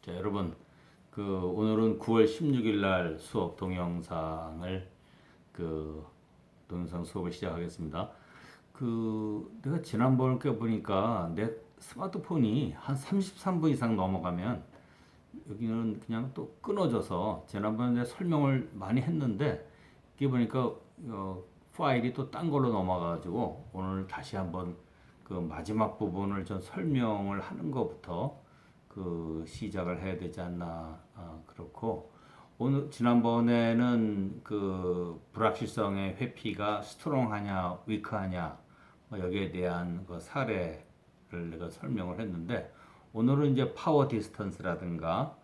자, 여러분, 오늘은 9월 16일 날 수업 그 동영상 수업을 시작하겠습니다. 내가 지난번에 보니까 내 스마트폰이 한 33분 이상 넘어가면 여기는 그냥 또 끊어져서 지난번에 설명을 많이 했는데 이게 보니까 파일이 또 딴 걸로 넘어가가지고 오늘 다시 한번 그 마지막 부분을 좀 설명을 하는 것부터 시작을 해야 되지 않나. 그렇고 오늘 지난번에는 불확실성의 회피가 스트롱하냐 위크하냐 뭐 여기에 대한 그 사례를 내가 설명을 했는데 오늘은 이제 파워 디스턴스라든가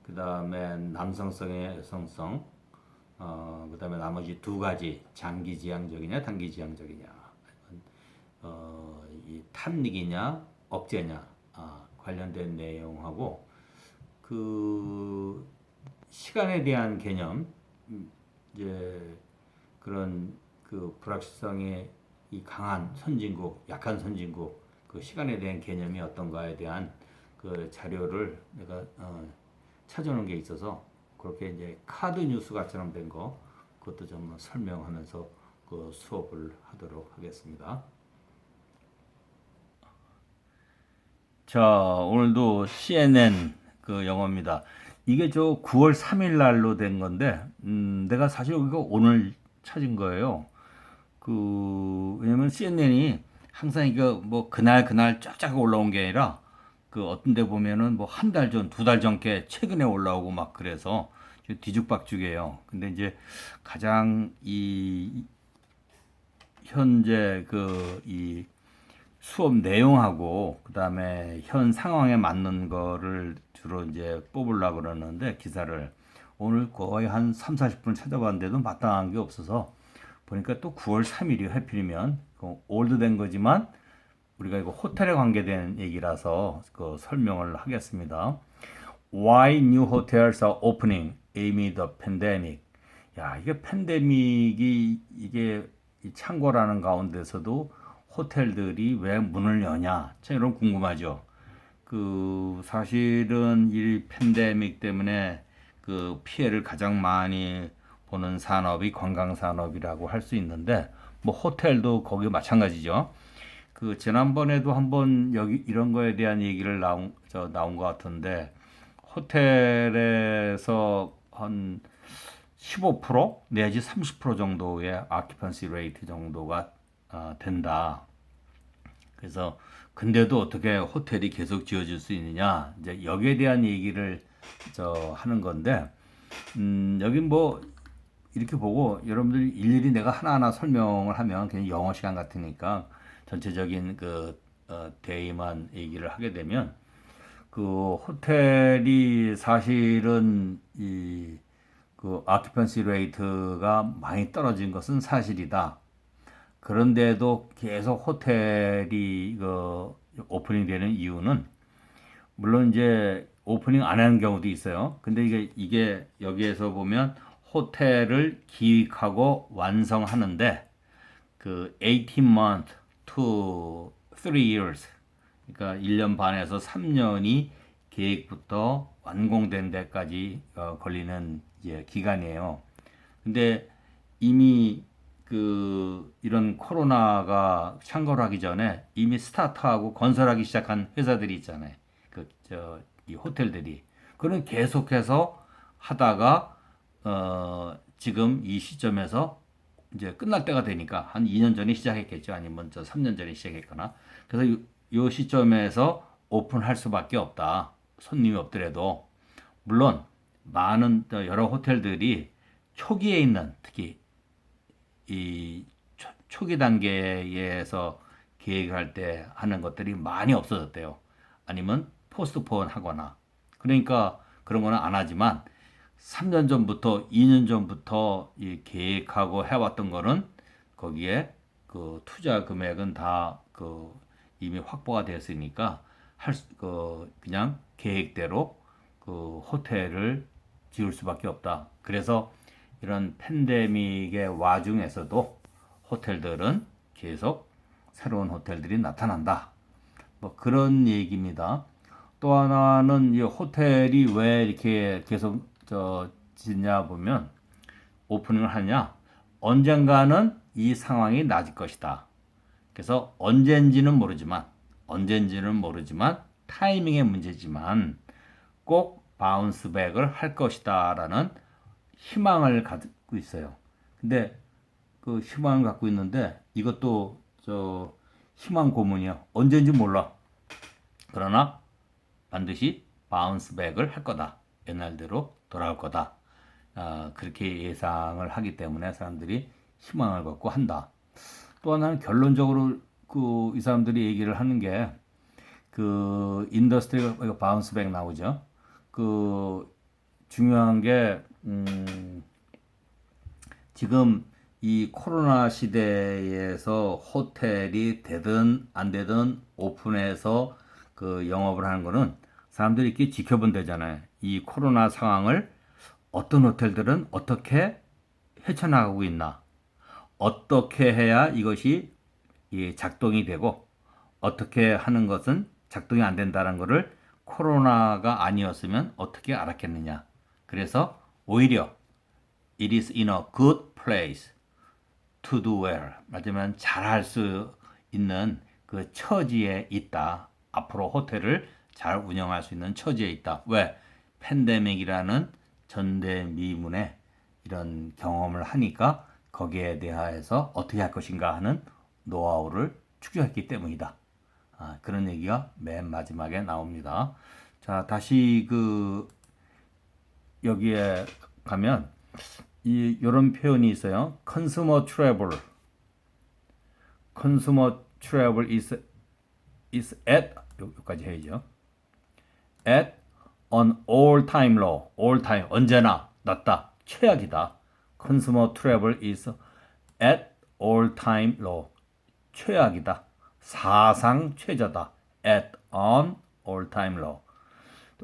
그 다음에 남성성의 여성성 그 다음에 나머지 두 가지 장기 지향적이냐 단기 지향적이냐 이 탐닉이냐 억제냐 관련된 내용하고 그 시간에 대한 개념 이제 그런 불확실성의 이 강한 선진국 약한 선진국 그 시간에 대한 개념이 어떤가에 대한 그 자료를 내가 찾아놓은 게 있어서 그렇게 이제 카드 뉴스 같처럼 된 거 그것도 좀 설명하면서 그 수업을 하도록 하겠습니다. 자, 오늘도 CNN 그 영어입니다. 이게 저 9월 3일 날로 된 건데, 내가 사실 이거 오늘 찾은 거예요. 왜냐면 CNN이 항상 이거 뭐 그날 쫙쫙 올라온 게 아니라 어떤 데 보면은 뭐 한 달 전, 두 달 전께 최근에 올라오고 막 그래서 뒤죽박죽이에요. 근데 이제 가장 현재 이 수업 내용하고 그다음에 현 상황에 맞는 거를 주로 이제 뽑으려고 그러는데 기사를 오늘 거의 한 3, 40분 찾아봤는데도 마땅한 게 없어서 보니까 또 9월 3일이 하필이면 올드된 거지만 우리가 이거 호텔에 관계된 얘기라서 그 설명을 하겠습니다. Why new hotels are opening amid the pandemic? 야, 이게 팬데믹이 이게 창궐하는 가운데서도 호텔들이 왜 문을 여냐? 참 이런 궁금하죠. 사실은 이 팬데믹 때문에 그 피해를 가장 많이 보는 산업이 관광 산업이라고 할 수 있는데 뭐 호텔도 거기 마찬가지죠. 지난번에도 한번 여기 이런 거에 대한 얘기를 나온 것 같은데 호텔에서 한 15% 내지 30% 정도의 occupancy rate 정도가 된다. 그래서 근데도 어떻게 호텔이 계속 지어질 수 있느냐 이제 여기에 대한 얘기를 하는 건데 여긴 뭐 이렇게 보고 여러분들이 일일이 내가 하나하나 설명을 하면 그냥 영어 시간 같으니까 전체적인 데이만 얘기를 하게 되면 호텔이 사실은 occupancy rate가 많이 떨어진 것은 사실이다. 그런데도 계속 호텔이 오프닝 되는 이유는 물론 이제 오프닝 안 하는 경우도 있어요. 근데 이게 여기에서 보면 호텔을 기획하고 완성하는데 18month to 3 years 그러니까 1년 반에서 3년이 계획부터 완공된 데까지 걸리는 이제 기간이에요. 근데 이미 이런 코로나가 창궐하기 전에 이미 스타트하고 건설하기 시작한 회사들이 있잖아요. 이 호텔들이. 그런 계속해서 하다가, 지금 이 시점에서 이제 끝날 때가 되니까 한 2년 전에 시작했겠죠. 아니면 3년 전에 시작했거나. 그래서 이 시점에서 오픈할 수밖에 없다. 손님이 없더라도. 물론, 많은 여러 호텔들이 초기에 있는 특히 이 초기 단계에서 계획할 때 하는 것들이 많이 없어졌대요. 아니면 포스트폰 하거나. 그러니까 그런 거는 안 하지만 3년 전부터 2년 전부터 이 계획하고 해왔던 거는 거기에 투자 금액은 다 이미 확보가 됐으니까 그냥 계획대로 호텔을 지을 수밖에 없다. 그래서 이런 팬데믹의 와중에서도 호텔들은 계속 새로운 호텔들이 나타난다. 뭐 그런 얘기입니다. 또 하나는 이 호텔이 왜 이렇게 계속 짓냐 보면 오프닝을 하냐 언젠가는 이 상황이 나아질 것이다. 그래서 언젠지는 모르지만 타이밍의 문제지만 꼭 바운스백을 할 것이다라는 희망을 갖고 있어요. 근데 그 희망을 갖고 있는데 이것도 희망 고문이야. 언제인지 몰라. 그러나 반드시 바운스백을 할 거다. 옛날대로 돌아올 거다. 그렇게 예상을 하기 때문에 사람들이 희망을 갖고 한다. 또 하나는 결론적으로 이 사람들이 얘기를 하는 게 인더스트리가 바운스백 나오죠. 중요한 게 지금 이 코로나 시대에서 호텔이 되든 안 되든 오픈해서 영업을 하는 거는 사람들이 이렇게 지켜본다잖아요. 이 코로나 상황을 어떤 호텔들은 어떻게 헤쳐나가고 있나, 어떻게 해야 이것이 작동이 되고 어떻게 하는 것은 작동이 안 된다는 것을 코로나가 아니었으면 어떻게 알았겠느냐. 그래서 오히려 it is in a good place to do well. 말하자면 잘할 수 있는 그 처지에 있다. 앞으로 호텔을 잘 운영할 수 있는 처지에 있다. 왜? 팬데믹이라는 전대미문의 이런 경험을 하니까 거기에 대하여서 어떻게 할 것인가 하는 노하우를 축적했기 때문이다. 그런 얘기가 맨 마지막에 나옵니다. 자, 다시 여기에 가면 이런 표현이 있어요. Consumer travel is at 여기까지 해야죠. At an all-time low. all-time 언제나 낮다. 최악이다. Consumer travel is at all-time low. 최악이다. 사상 최저다. At an all-time low.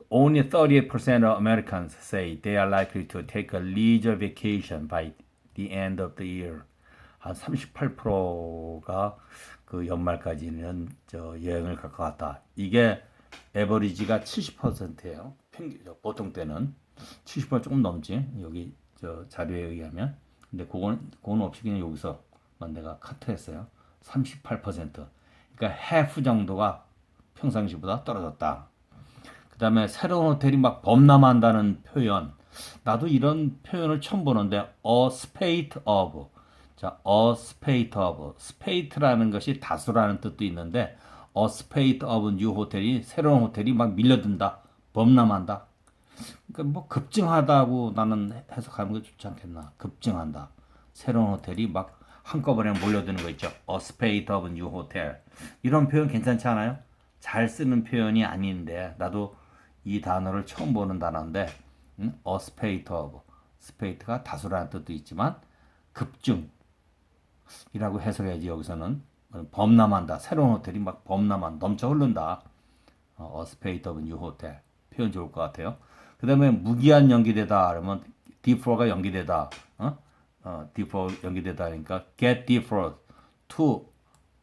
Only 38% of Americans say they are likely to take a leisure vacation by the end of the year. 한 38%가 연말까지는 여행을 갈 것 같다. 이게 에버리지가 70%예요. 보통 때는 70% 조금 넘지. 여기 자료에 의하면. 근데 그건 없이 그냥 여기서만 내가 카트했어요. 38%. 그러니까 half 정도가 평상시보다 떨어졌다. 그 다음에 새로운 호텔이 막 범람한다는 표현. 나도 이런 표현을 처음 보는데 a spate of. 자, a spate of. spate라는 것이 다수라는 뜻도 있는데 a spate of new 호텔이 새로운 호텔이 막 밀려든다. 범람한다. 그러니까 뭐 급증하다고 나는 해석하는 게 좋지 않겠나. 급증한다. 새로운 호텔이 막 한꺼번에 몰려드는 거 있죠. A spate of new hotel. 이런 표현 괜찮지 않아요? 잘 쓰는 표현이 아닌데 나도 이 단어를 처음 보는 단어인데 a spate of. spate가 다수라는 뜻도 있지만 급증이라고 해석해야지. 여기서는 범람한다. 새로운 호텔이 막 넘쳐 흐른다. a spate of new hotel. 표현 좋을 것 같아요. 그 다음에 무기한 연기되다 그러면 defer가 연기되다. defer 연기되다 그러니까 get deferred to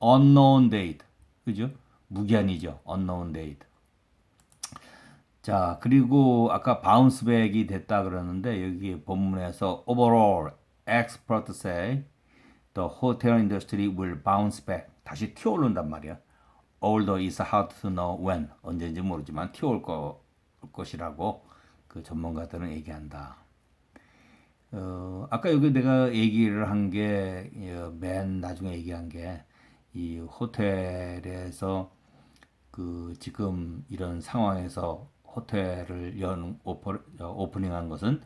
unknown date. 그죠? 무기한이죠. unknown date. 자, 그리고 아까 바운스백이 됐다 그러는데 여기 본문에서 overall experts say the hotel industry will bounce back. 다시 튀어오른단 말이야. Although it's hard to know when. 언제인지 모르지만 튀어올 것이라고 전문가들은 얘기한다. 아까 여기 내가 얘기를 한 게 맨 나중에 얘기한 게 이 호텔에서 지금 이런 상황에서 호텔을 오프닝한 것은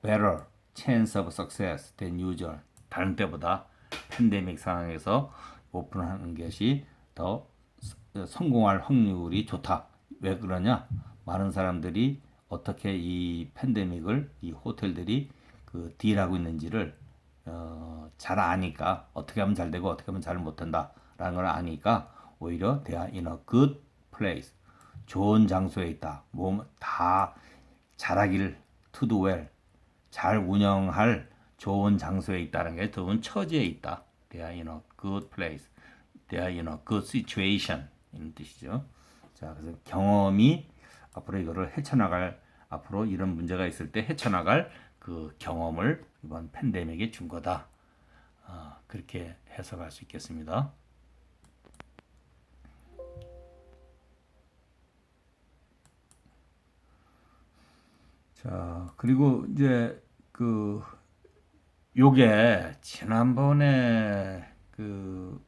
better chance of success than usual. 다른 때보다 팬데믹 상황에서 오픈하는 것이 더 성공할 확률이 좋다. 왜 그러냐? 많은 사람들이 어떻게 이 팬데믹을 이 호텔들이 딜하고 있는지를 잘 아니까 어떻게 하면 잘 되고 어떻게 하면 잘 못한다라는 걸 아니까 오히려 they are in a good place. 좋은 장소에 있다. 다 잘하길 to do well. 잘 운영할 좋은 장소에 있다는 게 좋은 처지에 있다. They are in a good place. They are in a good situation. 이런 뜻이죠. 자, 그래서 경험이 앞으로 이거를 헤쳐나갈, 앞으로 이런 문제가 있을 때 헤쳐나갈 그 경험을 이번 팬데믹에 준 거다. 그렇게 해석할 수 있겠습니다. 자, 그리고 이제 그 요게 지난번에 그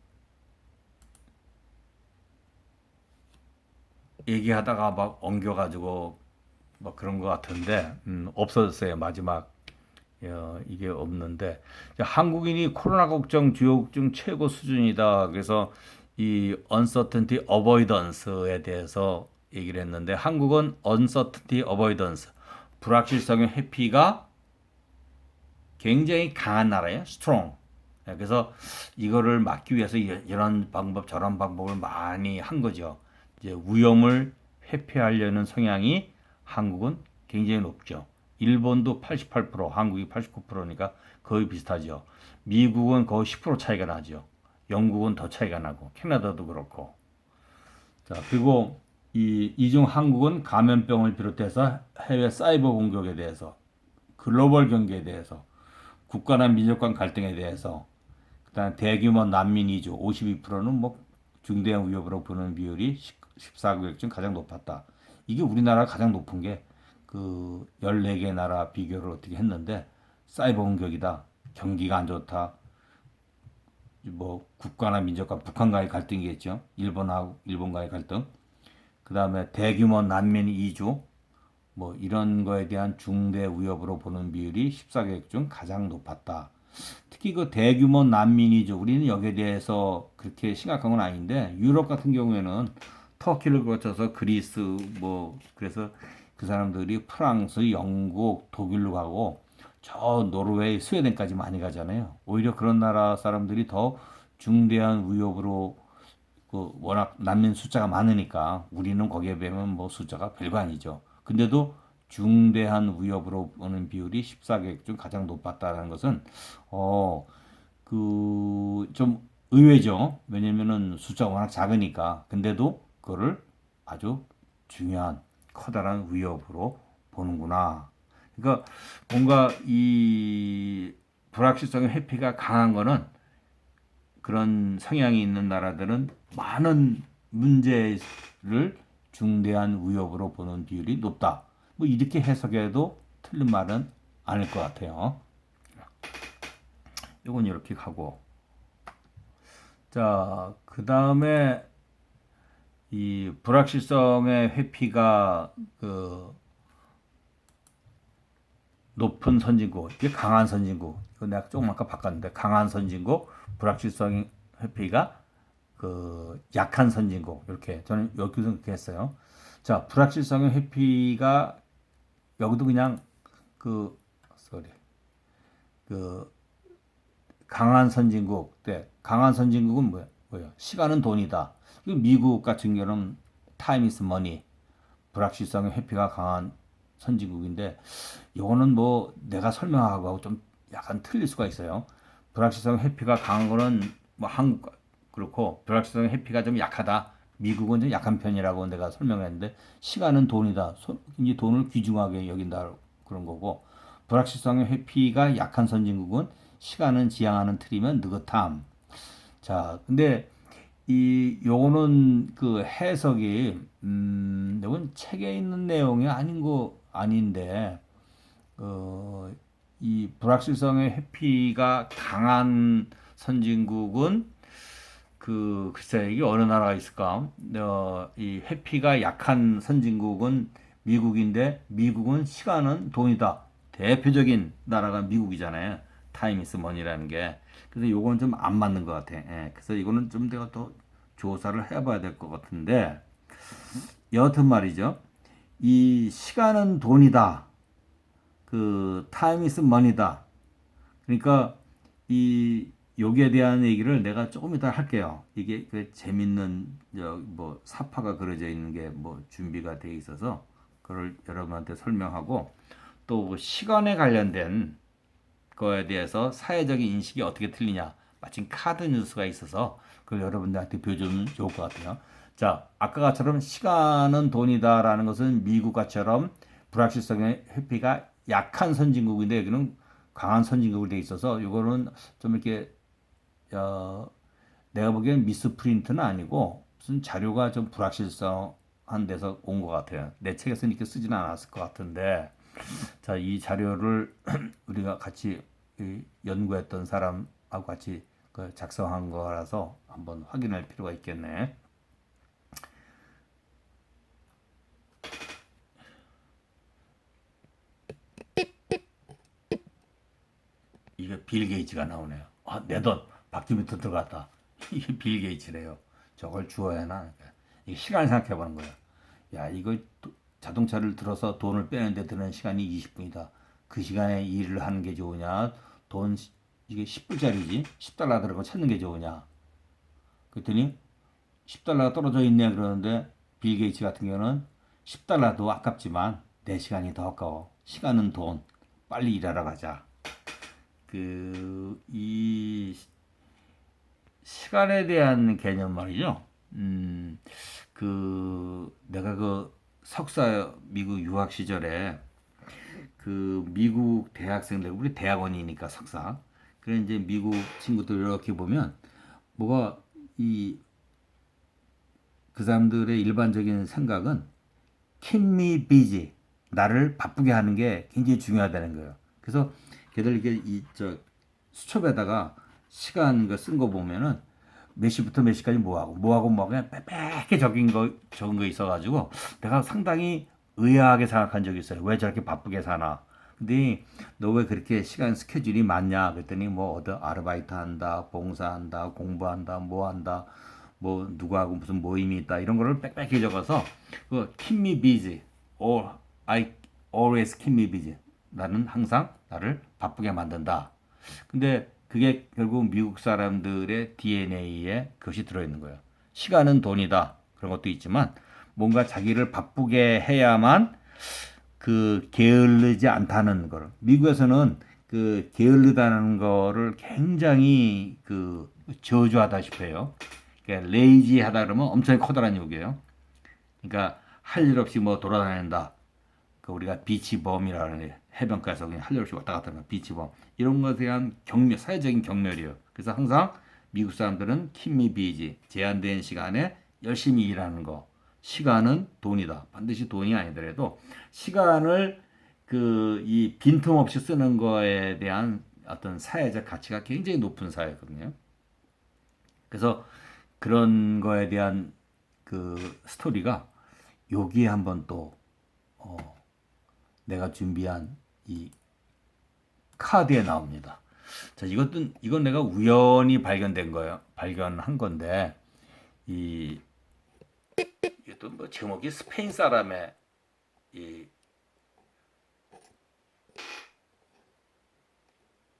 얘기하다가 막 엉겨가지고 뭐 그런 것 같은데 없어졌어요. 마지막 이게 없는데 한국인이 코로나 걱정 주요 걱정 최고 수준이다. 그래서 이 uncertainty avoidance에 대해서 얘기를 했는데 한국은 uncertainty avoidance 불확실성의 회피가 굉장히 강한 나라예요. strong. 그래서 이거를 막기 위해서 이런 방법 저런 방법을 많이 한 거죠. 이제 위험을 회피하려는 성향이 한국은 굉장히 높죠. 일본도 88%, 한국이 89%니까 거의 비슷하죠. 미국은 거의 10% 차이가 나죠. 영국은 더 차이가 나고 캐나다도 그렇고. 자, 그리고 이중 한국은 감염병을 비롯해서 해외 사이버 공격에 대해서 글로벌 경기에 대해서 국가 간 민족 간 갈등에 대해서 그다음 대규모 난민 이주 52%는 뭐 중대한 위협으로 보는 비율이 14개국 중 가장 높았다. 이게 우리나라가 가장 높은 게 그 14개 나라 비교를 어떻게 했는데 사이버 공격이다. 경기가 안 좋다. 뭐 국가나 민족 간 북한과의 갈등이겠죠. 일본과의 갈등. 그다음에 대규모 난민 이주 뭐 이런 거에 대한 중대 위협으로 보는 비율이 14개국 중 가장 높았다. 특히 그 대규모 난민이죠. 우리는 여기에 대해서 그렇게 심각한 건 아닌데 유럽 같은 경우에는 터키를 거쳐서 그리스 뭐 그래서 그 사람들이 프랑스, 영국, 독일로 가고 저 노르웨이, 스웨덴까지 많이 가잖아요. 오히려 그런 나라 사람들이 더 중대한 위협으로 그 워낙 난민 숫자가 많으니까 우리는 거기에 비하면 뭐 숫자가 별거 아니죠. 근데도 중대한 위협으로 보는 비율이 14개국 중 가장 높았다는 것은 그 좀 의외죠. 왜냐면은 숫자가 워낙 작으니까. 근데도 그거를 아주 중요한 커다란 위협으로 보는구나. 그러니까 뭔가 이 불확실성의 회피가 강한 거는 그런 성향이 있는 나라들은 많은 문제를 중대한 위협으로 보는 비율이 높다. 뭐 이렇게 해석해도 틀린 말은 아닐 것 같아요. 이건 이렇게 가고. 자, 그 다음에 이 불확실성의 회피가 그 높은 선진국, 이게 강한 선진국. 이거 내가 조금 아까 바꿨는데 강한 선진국, 불확실성 회피가 그 약한 선진국 이렇게 저는 여기서 그렇게 했어요. 자, 불확실성의 회피가 여기도 그냥 그 그 강한 선진국 때 강한 선진국은 뭐예요? 시간은 돈이다. 미국 같은 경우는 time is money. 불확실성의 회피가 강한 선진국인데 이거는 뭐 내가 설명하고 좀 약간 틀릴 수가 있어요. 불확실성 회피가 강한 거는 뭐 한국 그렇고 불확실성 회피가 좀 약하다. 미국은 좀 약한 편이라고 내가 설명했는데 시간은 돈이다. 이제 돈을 귀중하게 여긴다 그런 거고 불확실성의 회피가 약한 선진국은 시간은 지향하는 틀이면 느긋함. 자, 근데 요거는 그 해석이 이건 책에 있는 내용이 아닌데 이 불확실성의 회피가 강한 선진국은 글쎄 이게 어느 나라가 있을까? 이 회피가 약한 선진국은 미국인데 미국은 시간은 돈이다. 대표적인 나라가 미국이잖아요. 타임 이스 머니라는 게. 그래서 요거는 좀 안 맞는 것 같아. 예, 그래서 이거는 좀 내가 더 조사를 해봐야 될 것 같은데 여하튼 말이죠. 이 시간은 돈이다. 그 타임 이스 머니다. 그러니까 이 여기에 대한 얘기를 내가 조금 이따 할게요. 이게 그 재밌는 뭐 사파가 그려져 있는 게 뭐 준비가 돼 있어서 그걸 여러분한테 설명하고 또 시간에 관련된 거에 대해서 사회적인 인식이 어떻게 틀리냐. 마침 카드 뉴스가 있어서 그걸 여러분들한테 보여주면 좋을 것 같아요. 자, 아까처럼 시간은 돈이다라는 것은 미국과처럼 불확실성의 회피가 약한 선진국인데 여기는 강한 선진국으로 돼 있어서 이거는 좀 이렇게 어, 내가 보기엔 미스프린트는 아니고 무슨 자료가 좀 불확실성한 데서 온 것 같아요. 내 책에서는 이렇게 쓰지는 않았을 것 같은데 자, 이 자료를 우리가 같이 연구했던 사람하고 같이 그 작성한 거라서 한번 확인할 필요가 있겠네. 이게 빌 게이츠가 나오네요. 아, 내 돈 바퀴부터 들어갔다. 이게 빌 게이츠래요. 저걸 주어야 하나? 이게 시간 생각해 보는 거야. 야, 이거 자동차를 들어서 돈을 빼는데 드는 시간이 20분이다. 그 시간에 일을 하는 게 좋으냐? 돈 이게 10불짜리지? 10달러 들어가 찾는 게 좋으냐? 그랬더니 10달러가 떨어져 있네 그러는데 빌 게이츠 같은 경우는 10달러도 아깝지만 내 시간이 더 아까워. 시간은 돈. 빨리 일하러 가자. 이 시간에 대한 개념 말이죠. 내가 그 석사 미국 유학 시절에 그 미국 대학생들, 우리 대학원이니까 석사. 그래 이제 미국 친구들 이렇게 보면 뭐가 이 그 사람들의 일반적인 생각은 keep me busy, 나를 바쁘게 하는 게 굉장히 중요하다는 거예요. 그래서 걔들 이게 이저 수첩에다가 시간 쓴 거 보면은 몇 시부터 몇 시까지 뭐 하고 그냥 빽빽하게 적은 거 있어가지고 내가 상당히 의아하게 생각한 적이 있어요. 왜 저렇게 바쁘게 사나? 근데 너 왜 그렇게 시간 스케줄이 많냐? 그랬더니 뭐 어디 아르바이트 한다, 봉사한다, 공부한다, 뭐 한다, 뭐 누구하고 무슨 모임이 있다 이런 거를 빽빽히 적어서 그 keep me busy or I always keep me busy. 나는 항상 나를 바쁘게 만든다. 근데 그게 결국 미국 사람들의 DNA에 그것이 들어있는 거예요. 시간은 돈이다. 그런 것도 있지만 뭔가 자기를 바쁘게 해야만 그 게을르지 않다는 걸. 미국에서는 그 게을르다는 거를 굉장히 그 저주하다시피 해요. 그러니까 레이지하다 그러면 엄청 커다란 욕이에요. 그러니까 할 일 없이 뭐 돌아다닌다. 그 우리가 비치범이라는 해변가에서 그냥 할 일 없이 왔다 갔다 하는 비치범. 이런 것에 대한 사회적인 경멸이에요. 그래서 항상 미국 사람들은 keep me 제한된 시간에 열심히 일하는 거. 시간은 돈이다. 반드시 돈이 아니더라도 시간을 이 빈틈없이 쓰는 거에 대한 어떤 사회적 가치가 굉장히 높은 사회거든요. 그래서 그런 거에 대한 그 스토리가 여기에 한번 또 내가 준비한 이 카드에 나옵니다. 자, 이건 내가 우연히 발견한 건데 이 이것도 뭐 제목이 스페인 사람의 이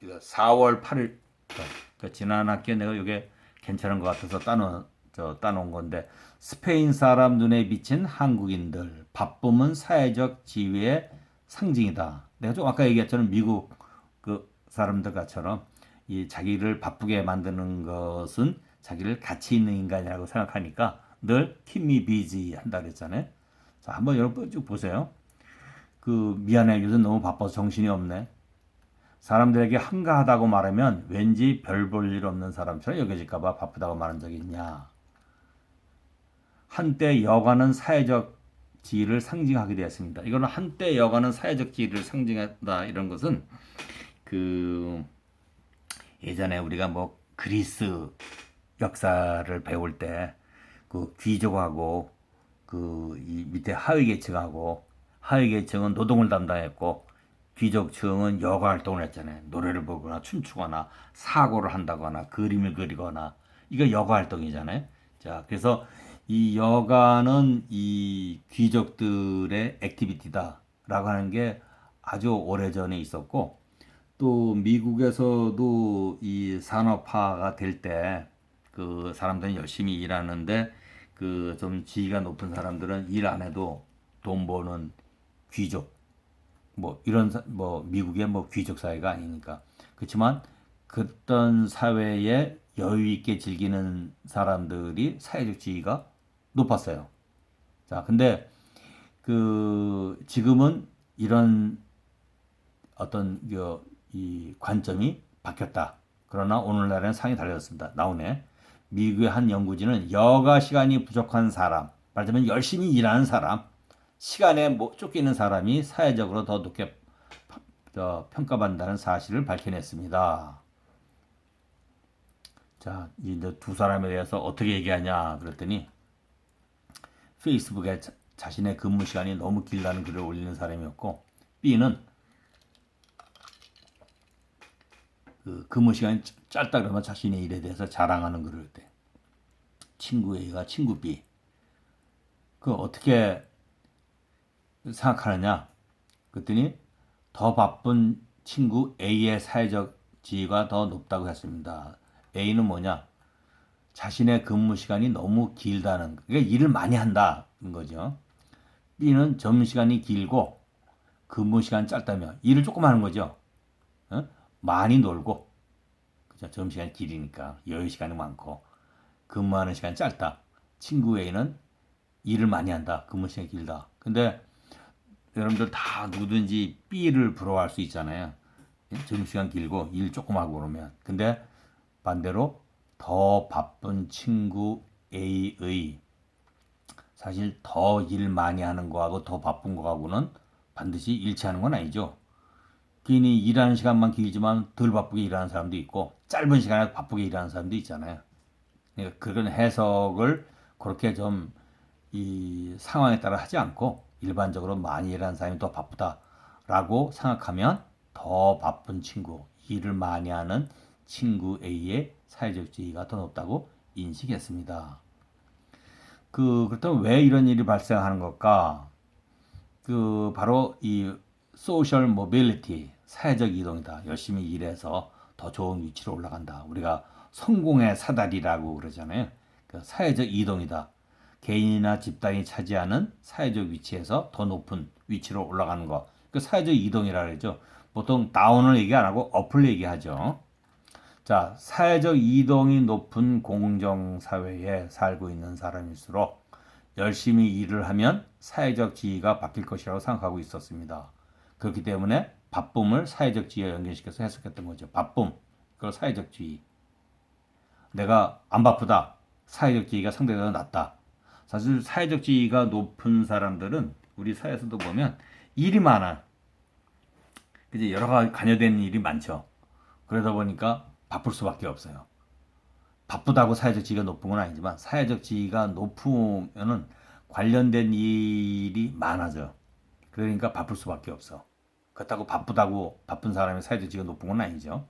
이거 4월 8일 그러니까 지난 학기에 내가 이게 괜찮은 것 같아서 따놓은 건데 스페인 사람 눈에 비친 한국인들 바쁨은 사회적 지위의 상징이다. 내가 좀 아까 얘기했잖아 미국 그 사람들과처럼 이 자기를 바쁘게 만드는 것은 자기를 가치 있는 인간이라고 생각하니까 늘 keep me busy 한다 그랬잖아요. 자, 한번 여러분 쭉 보세요. 미안해 요즘 너무 바빠서 정신이 없네. 사람들에게 한가하다고 말하면 왠지 별 볼 일 없는 사람처럼 여겨질까봐 바쁘다고 말한 적이 있냐. 한때 여가는 사회적 지위를 상징하게 되었습니다. 이거는 한때 여가는 사회적 지위를 상징한다 이런 것은 예전에 우리가 뭐 그리스 역사를 배울 때 그 귀족하고 이 밑에 하위 계층은 노동을 담당했고 귀족층은 여가 활동을 했잖아요. 노래를 부르거나 춤추거나 사고를 한다거나 그림을 그리거나 이거 여가 활동이잖아요. 자, 그래서 이 여가는 이 귀족들의 액티비티다라고 하는 게 아주 오래전에 있었고 또 미국에서도 이 산업화가 될 때 그 사람들은 열심히 일하는데 그 좀 지위가 높은 사람들은 일 안 해도 돈 버는 귀족 뭐 미국의 뭐 귀족 사회가 아니니까 그렇지만 그떤 사회에 여유 있게 즐기는 사람들이 사회적 지위가 높았어요. 자, 근데 지금은 이런 어떤 이 관점이 바뀌었다. 그러나 오늘날에는 상이 달라졌습니다. 나오네. 미국의 한 연구진은 여가 시간이 부족한 사람, 말하자면 열심히 일하는 사람, 시간에 쫓기는 사람이 사회적으로 더 높게 평가받는다는 사실을 밝혀냈습니다. 자, 이제 두 사람에 대해서 어떻게 얘기하냐 그랬더니 페이스북에 자신의 근무 시간이 너무 길다는 글을 올리는 사람이었고, B는 근무 시간이 짧다 그러면 자신의 일에 대해서 자랑하는 글을 때 친구 A가 친구 B 어떻게 생각하느냐 그랬더니 더 바쁜 친구 A의 사회적 지위가 더 높다고 했습니다. A는 뭐냐? 자신의 근무 시간이 너무 길다는, 그러니까 일을 많이 한다는 거죠. B는 점심시간이 길고 근무 시간 짧다며 일을 조금 하는 거죠. 어? 많이 놀고, 그죠? 점심시간이 길으니까 여유 시간이 많고 근무하는 시간이 짧다. 친구 A는 일을 많이 한다. 근무 시간이 길다. 근데 여러분들 다 누구든지 B를 부러워할 수 있잖아요. 점심시간 길고 일 조금 하고 그러면. 근데 반대로 더 바쁜 친구 A의 사실 더 일 많이 하는 거하고 더 바쁜 거하고는 반드시 일치하는 건 아니죠. 괜히 일하는 시간만 길지만 덜 바쁘게 일하는 사람도 있고 짧은 시간에 바쁘게 일하는 사람도 있잖아요. 그러니까 그런 해석을 그렇게 좀 이 상황에 따라 하지 않고 일반적으로 많이 일하는 사람이 더 바쁘다라고 생각하면 더 바쁜 친구, 일을 많이 하는 친구 A의 사회적 지위가 더 높다고 인식했습니다. 그렇다면 왜 이런 일이 발생하는 걸까? 바로 이 소셜 모빌리티, 사회적 이동이다. 열심히 일해서 더 좋은 위치로 올라간다. 우리가 성공의 사다리라고 그러잖아요. 사회적 이동이다. 개인이나 집단이 차지하는 사회적 위치에서 더 높은 위치로 올라가는 거. 사회적 이동이라 그러죠. 보통 다운을 얘기 안 하고 업을 얘기하죠. 자, 사회적 이동이 높은 공정사회에 살고 있는 사람일수록 열심히 일을 하면 사회적 지위가 바뀔 것이라고 생각하고 있었습니다. 그렇기 때문에 바쁨을 사회적 지위에 연결시켜서 해석했던 거죠. 바쁨, 그걸 사회적 지위. 내가 안 바쁘다. 사회적 지위가 상대적으로 낮다. 사실 사회적 지위가 높은 사람들은 우리 사회에서도 보면 일이 많아. 이제 여러 가지 관여되는 일이 많죠. 그러다 보니까 바쁠 수밖에 없어요. 바쁘다고 사회적 지위가 높은 건 아니지만 사회적 지위가 높으면은 관련된 일이 많아져. 그러니까 바쁠 수밖에 없어. 그렇다고 바쁘다고 바쁜 사람이 사회적 지위가 높은 건 아니죠.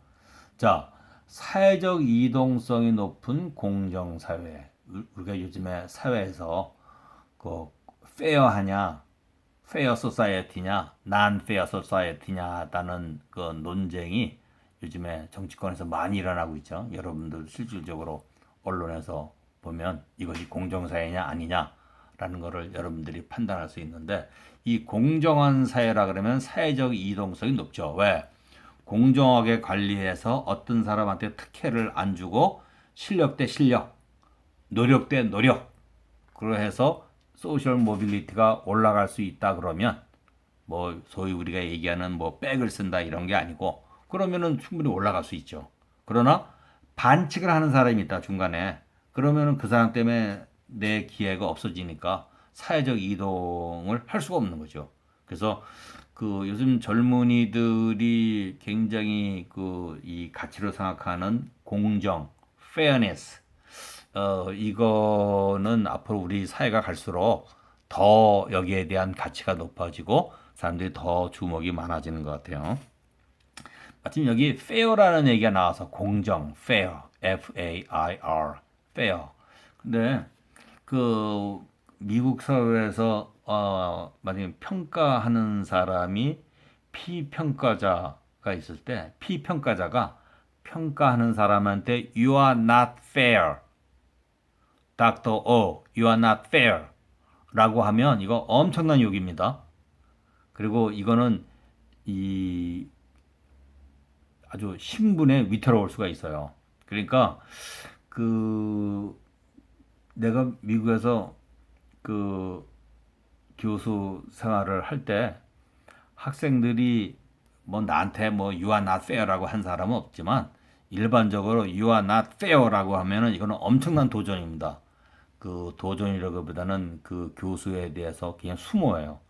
자, 사회적 이동성이 높은 공정사회. 우리가 요즘에 사회에서 페어하냐, 페어 소사이어티냐, 난 페어 소사이어티냐라는 그 논쟁이 요즘에 정치권에서 많이 일어나고 있죠. 여러분들 실질적으로 언론에서 보면 이것이 공정사회냐 아니냐라는 것을 여러분들이 판단할 수 있는데 이 공정한 사회라 그러면 사회적 이동성이 높죠. 왜? 공정하게 관리해서 어떤 사람한테 특혜를 안 주고 실력 대 실력, 노력 대 노력, 그래서 소셜 모빌리티가 올라갈 수 있다 그러면 소위 우리가 얘기하는 백을 쓴다 이런 게 아니고 그러면은 충분히 올라갈 수 있죠. 그러나 반칙을 하는 사람이 있다 중간에 그러면은 그 사람 때문에 내 기회가 없어지니까 사회적 이동을 할 수가 없는 거죠. 그래서 요즘 젊은이들이 굉장히 이 가치로 생각하는 공정, fairness, 이거는 앞으로 우리 사회가 갈수록 더 여기에 대한 가치가 높아지고 사람들이 더 주목이 많아지는 것 같아요. 마침 여기 fair라는 얘기가 나와서 공정, fair, F-A-I-R, fair. 근데 미국 사회에서 만약에 평가하는 사람이 피평가자가 있을 때 피평가자가 평가하는 사람한테 You are not fair. Dr. O, you are not fair. 라고 하면 이거 엄청난 욕입니다. 그리고 이거는 아주 신분에 위태로울 수가 있어요. 그러니까 내가 미국에서 그 교수 생활을 할 때 학생들이 뭐 나한테 뭐 you are not fair라고 한 사람은 없지만 일반적으로 you are not fair라고 하면은 이거는 엄청난 도전입니다. 그 도전이라기보다는 그 교수에 대해서 그냥 수모예요.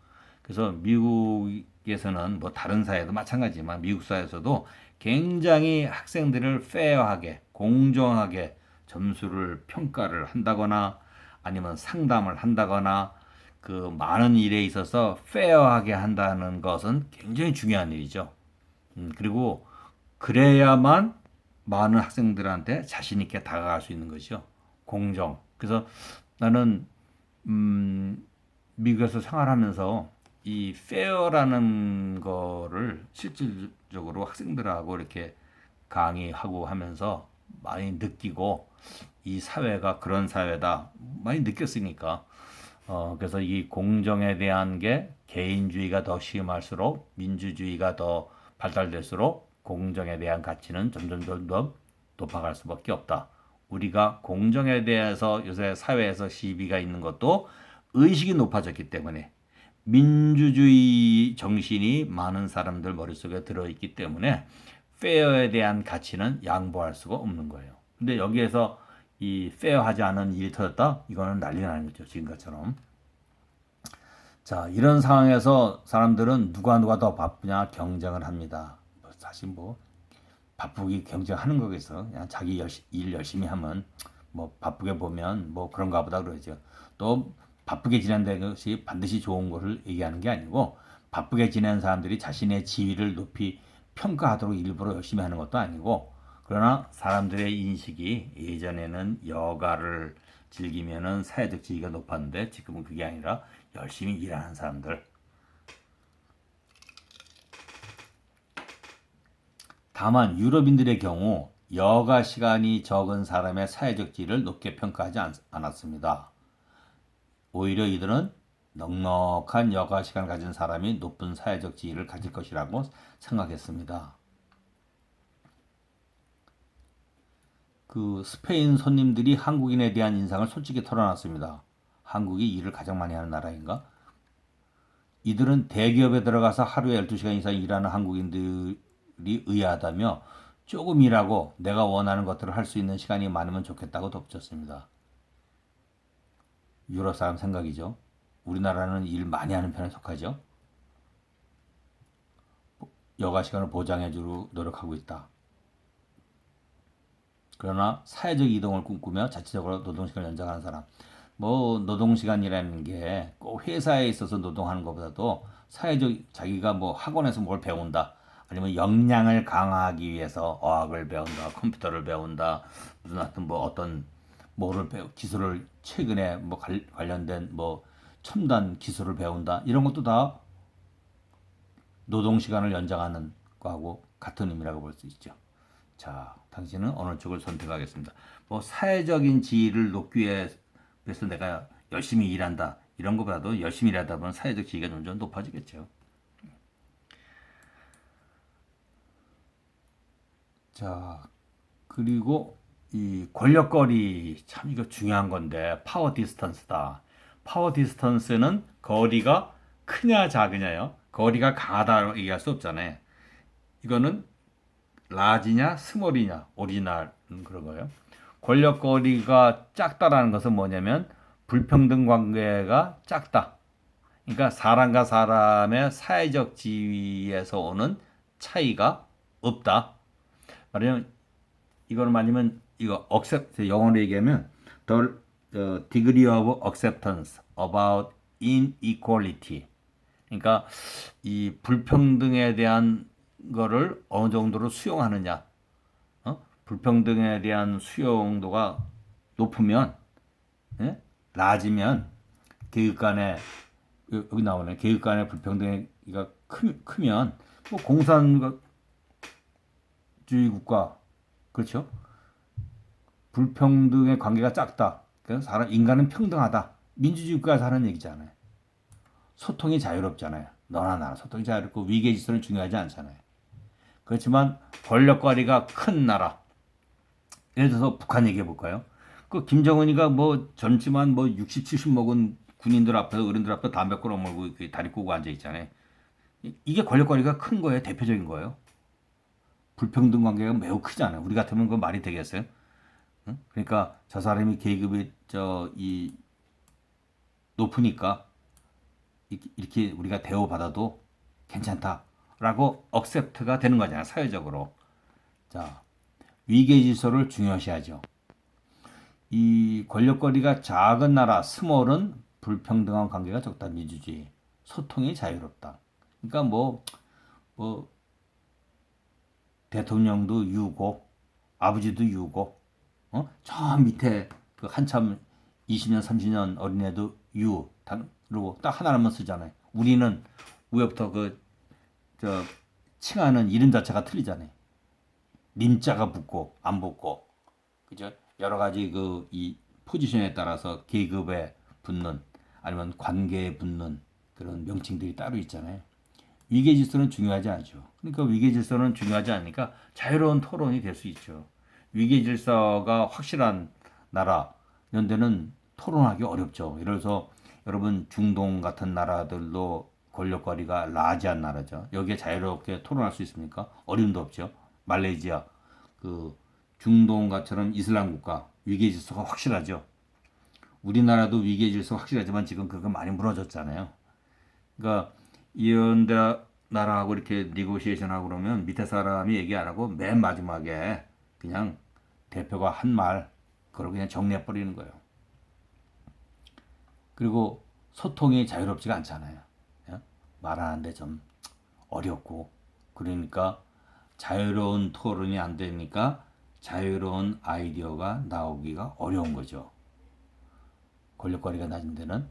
그래서 미국에서는 뭐 다른 사회도 마찬가지지만 미국 사회에서도 굉장히 학생들을 페어하게 공정하게 점수를 평가를 한다거나 아니면 상담을 한다거나 그 많은 일에 있어서 페어하게 한다는 것은 굉장히 중요한 일이죠. 그리고 그래야만 많은 학생들한테 자신 있게 다가갈 수 있는 것이죠. 공정. 그래서 나는 미국에서 생활하면서 이 페어라는 거를 실질적으로 학생들하고 이렇게 강의하고 하면서 많이 느끼고 이 사회가 그런 사회다 많이 느꼈으니까 그래서 이 공정에 대한 게 개인주의가 더 심할수록 민주주의가 더 발달될수록 공정에 대한 가치는 점점 더 높아갈 수밖에 없다. 우리가 공정에 대해서 요새 사회에서 시비가 있는 것도 의식이 높아졌기 때문에 민주주의 정신이 많은 사람들 머릿속에 들어있기 때문에 페어에 대한 가치는 양보할 수가 없는 거예요. 근데 여기에서 이 페어하지 않은 일이 터졌다? 이거는 난리 나는 거죠. 지금처럼. 자, 이런 상황에서 사람들은 누가 더 바쁘냐 경쟁을 합니다. 사실 뭐 바쁘게 경쟁하는 거겠어. 그냥 자기 일 열심히 하면 뭐 바쁘게 보면 뭐 그런가 보다 그러죠. 또 바쁘게 지낸다는 것이 반드시 좋은 것을 얘기하는 게 아니고 바쁘게 지내는 사람들이 자신의 지위를 높이 평가하도록 일부러 열심히 하는 것도 아니고 그러나 사람들의 인식이 예전에는 여가를 즐기면은 사회적 지위가 높았는데 지금은 그게 아니라 열심히 일하는 사람들. 다만 유럽인들의 경우 여가 시간이 적은 사람의 사회적 지위를 높게 평가하지 않았습니다. 오히려 이들은 넉넉한 여가 시간을 가진 사람이 높은 사회적 지위를 가질 것이라고 생각했습니다. 그 스페인 손님들이 한국인에 대한 인상을 솔직히 털어놨습니다. 한국이 일을 가장 많이 하는 나라인가? 이들은 대기업에 들어가서 하루에 12시간 이상 일하는 한국인들이 의아하다며 조금 일하고 내가 원하는 것들을 할 수 있는 시간이 많으면 좋겠다고 덧붙였습니다. 유럽 사람 생각이죠. 우리나라는 일 많이 하는 편에 속하죠. 여가 시간을 보장해주려 노력하고 있다. 그러나 사회적 이동을 꿈꾸며 자체적으로 노동시간을 연장하는 사람. 뭐 노동시간이라는 게 꼭 회사에 있어서 노동하는 것보다도 사회적 자기가 뭐 학원에서 뭘 배운다. 아니면 역량을 강화하기 위해서 어학을 배운다. 컴퓨터를 배운다. 무슨 하여튼 뭐 어떤 뭐를 기술을 최근에 뭐 관련된 뭐 첨단 기술을 배운다. 이런 것도 다 노동시간을 연장하는 거하고 같은 의미라고 볼 수 있죠. 자, 당신은 어느 쪽을 선택하겠습니다. 뭐 사회적인 지위를 높기 위해서 내가 열심히 일한다. 이런 것보다도 열심히 일하다 보면 사회적 지위가 점점 높아지겠죠. 자, 그리고 이 권력거리 참 이거 중요한 건데 파워 디스턴스다. 파워 디스턴스는 거리가 크냐 작으냐요. 거리가 강하다고 얘기할 수 없잖아요. 이거는 라지냐 스몰이냐 오리지널은 그런 거예요. 권력거리가 작다라는 것은 뭐냐면 불평등 관계가 작다. 그러니까 사람과 사람의 사회적 지위에서 오는 차이가 없다. 말하자면 이걸 말하면 이거 accept 영어로 얘기하면 the degree of acceptance about inequality. 그러니까 이 불평등에 대한 거를 어느 정도로 수용하느냐. 불평등에 대한 수용도가 높으면, 예? 낮으면 계급 간의 여기 나오네. 계급 간의 불평등이가 크면 뭐 공산주의 국가 그렇죠? 불평등의 관계가 작다. 그래서 인간은 평등하다. 민주주의 국가에서 하는 얘기잖아요. 소통이 자유롭잖아요. 너나 나나 소통이 자유롭고 위계 질서는 중요하지 않잖아요. 그렇지만 권력거리가 큰 나라. 예를 들어서 북한 얘기해 볼까요? 그 김정은이가 뭐 젊지만 뭐 60, 70 먹은 군인들 앞에서 어른들 앞에 담배 끊어 물고 이렇게 다리 꼬고 앉아 있잖아요. 이게 권력거리가 큰 거예요. 대표적인 거예요. 불평등 관계가 매우 크잖아요. 우리 같으면 그거 말이 되겠어요? 응? 그러니까 저 사람이 계급이 이 높으니까 이렇게 우리가 대우받아도 괜찮다라고 억셉트가 되는 거잖아요. 사회적으로. 자, 위계 질서를 중요시하죠. 이 권력거리가 작은 나라 스몰은 불평등한 관계가 적다. 민주주의. 소통이 자유롭다. 그러니까 뭐 대통령도 유고 아버지도 유고 저 밑에 그 한참 20년 30년 어린애도 유 그리고 딱 하나만 쓰잖아요. 우리는 위에부터 칭하는 이름 자체가 틀리잖아요. 님자가 붙고 안 붙고 그죠? 여러 가지 이 포지션에 따라서 계급에 붙는 아니면 관계에 붙는 그런 명칭들이 따로 있잖아요. 위계 질서는 중요하지 않죠. 그러니까 위계 질서는 중요하지 않으니까 자유로운 토론이 될 수 있죠. 위계 질서가 확실한 나라 이런 데는 토론하기 어렵죠. 예를 들어서 여러분 중동 같은 나라들도 권력거리가 라지한 나라죠. 여기에 자유롭게 토론할 수 있습니까? 어림도 없죠. 말레이시아 중동과처럼 이슬람 국가 위계 질서가 확실하죠. 우리나라도 위계 질서 확실하지만 지금 그거 많이 무너졌잖아요. 그러니까 이런 나라하고 이렇게 니고시에이션하고 그러면 밑에 사람이 얘기 안 하고 맨 마지막에 그냥 대표가 한 말 그걸 그냥 정리해 버리는 거예요. 그리고 소통이 자유롭지가 않잖아요. 말하는데 좀 어렵고 그러니까 자유로운 토론이 안 되니까 자유로운 아이디어가 나오기가 어려운 거죠. 권력거리가 낮은 데는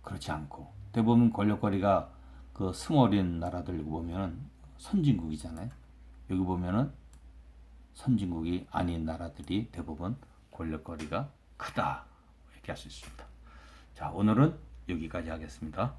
그렇지 않고 대부분 권력거리가 그 스몰인 나라들 보면 선진국이잖아요. 여기 보면은 선진국이 아닌 나라들이 대부분 권력거리가 크다 이렇게 할 수 있습니다. 자, 오늘은 여기까지 하겠습니다.